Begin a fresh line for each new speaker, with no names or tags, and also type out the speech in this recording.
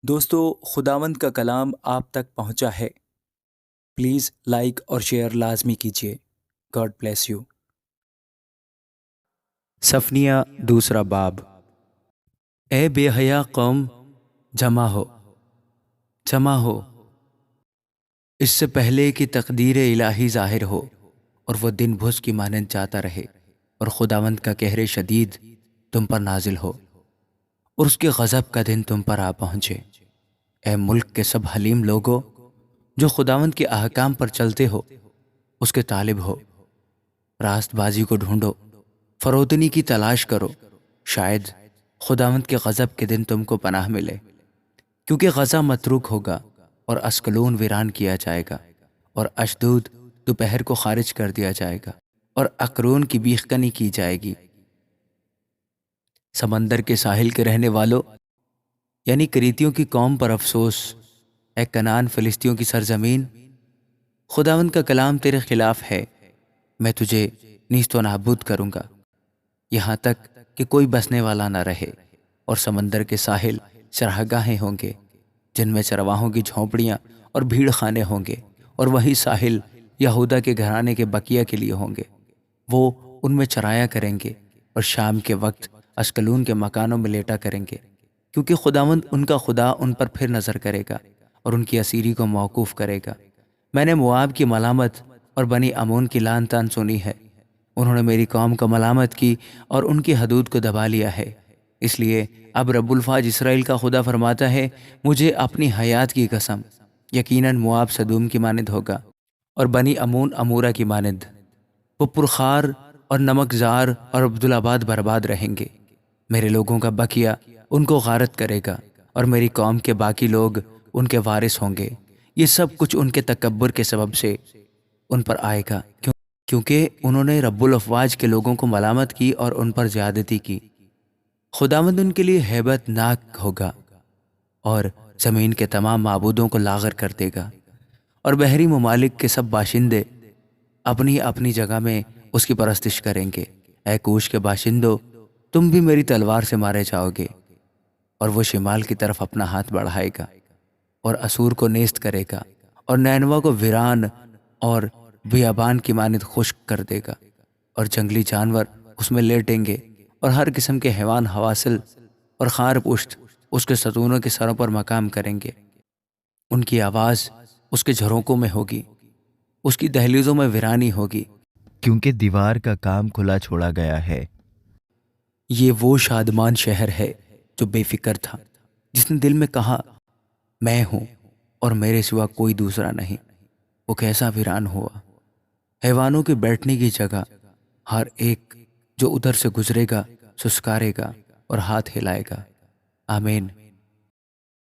دوستو، خداوند کا کلام آپ تک پہنچا ہے۔ پلیز لائک اور شیئر لازمی کیجیے۔ God bless you. صفنیہ دوسرا باب۔ اے بے حیا قوم، جمع ہو، جمع ہو، اس سے پہلے کہ تقدیر الہی ظاہر ہو اور وہ دن بھس کی مانند جاتا رہے اور خداوند کا قہر شدید تم پر نازل ہو اور اس کے غضب کا دن تم پر آ پہنچے۔ اے ملک کے سب حلیم لوگو جو خداوند کے احکام پر چلتے ہو، اس کے طالب ہو، راست بازی کو ڈھونڈو، فرودنی کی تلاش کرو، شاید خداوند کے غضب کے دن تم کو پناہ ملے، کیونکہ غزہ متروک ہوگا اور اسکلون ویران کیا جائے گا اور اشدود دوپہر کو خارج کر دیا جائے گا اور اقرون کی بیخ کنی کی جائے گی۔ سمندر کے ساحل کے رہنے والوں یعنی کریتیوں کی قوم پر افسوس۔ اے کنعان فلسطینیوں کی سرزمین، خداوند کا کلام تیرے خلاف ہے، میں تجھے نیست و نابود کروں گا یہاں تک کہ کوئی بسنے والا نہ رہے، اور سمندر کے ساحل چراگاہیں ہوں گے جن میں چرواہوں کی جھونپڑیاں اور بھیڑ خانے ہوں گے، اور وہی ساحل یہودا کے گھرانے کے بقیہ کے لیے ہوں گے، وہ ان میں چرایا کریں گے اور شام کے وقت اسکلون کے مکانوں میں لیٹا کریں گے، کیونکہ خداوند ان کا خدا ان پر پھر نظر کرے گا اور ان کی اسیری کو موقوف کرے گا۔ میں نے مواب کی ملامت اور بنی امون کی لان تان سنی ہے، انہوں نے میری قوم کو ملامت کی اور ان کی حدود کو دبا لیا ہے۔ اس لیے اب رب الفاظ اسرائیل کا خدا فرماتا ہے، مجھے اپنی حیات کی قسم، یقیناً مواب سدوم کی مانند ہوگا اور بنی امون امورہ کی مانند، وہ پرخار اور نمک زار اور عبدالآباد برباد رہیں گے۔ میرے لوگوں کا بقیہ ان کو غارت کرے گا اور میری قوم کے باقی لوگ ان کے وارث ہوں گے۔ یہ سب کچھ ان کے تکبر کے سبب سے ان پر آئے گا، کیونکہ انہوں نے رب الافواج کے لوگوں کو ملامت کی اور ان پر زیادتی کی۔ خداوند ان کے لیے ہیبت ناک ہوگا اور زمین کے تمام معبودوں کو لاغر کر دے گا، اور بحری ممالک کے سب باشندے اپنی اپنی جگہ میں اس کی پرستش کریں گے۔ اے کوش کے باشندوں، تم بھی میری تلوار سے مارے جاؤ گے، اور وہ شمال کی طرف اپنا ہاتھ بڑھائے گا اور اسور کو نیست کرے گا اور نینوا کو ویران اور بیابان کی مانند خشک کر دے گا، اور جنگلی جانور اس میں لیٹیں گے اور ہر قسم کے حیوان حواصل اور خار پشت اس کے ستونوں کے سروں پر مقام کریں گے۔ ان کی آواز اس کے جھروکوں میں ہوگی، اس کی دہلیزوں میں ویرانی ہوگی،
کیونکہ دیوار کا کام کھلا چھوڑا گیا ہے۔
یہ وہ شادمان شہر ہے جو بے فکر تھا، جس نے دل میں کہا، میں ہوں اور میرے سوا کوئی دوسرا نہیں۔ وہ کیسا ویران ہوا، حیوانوں کے بیٹھنے کی جگہ، ہر ایک جو ادھر سے گزرے گا سسکارے گا اور ہاتھ ہلائے گا۔ آمین۔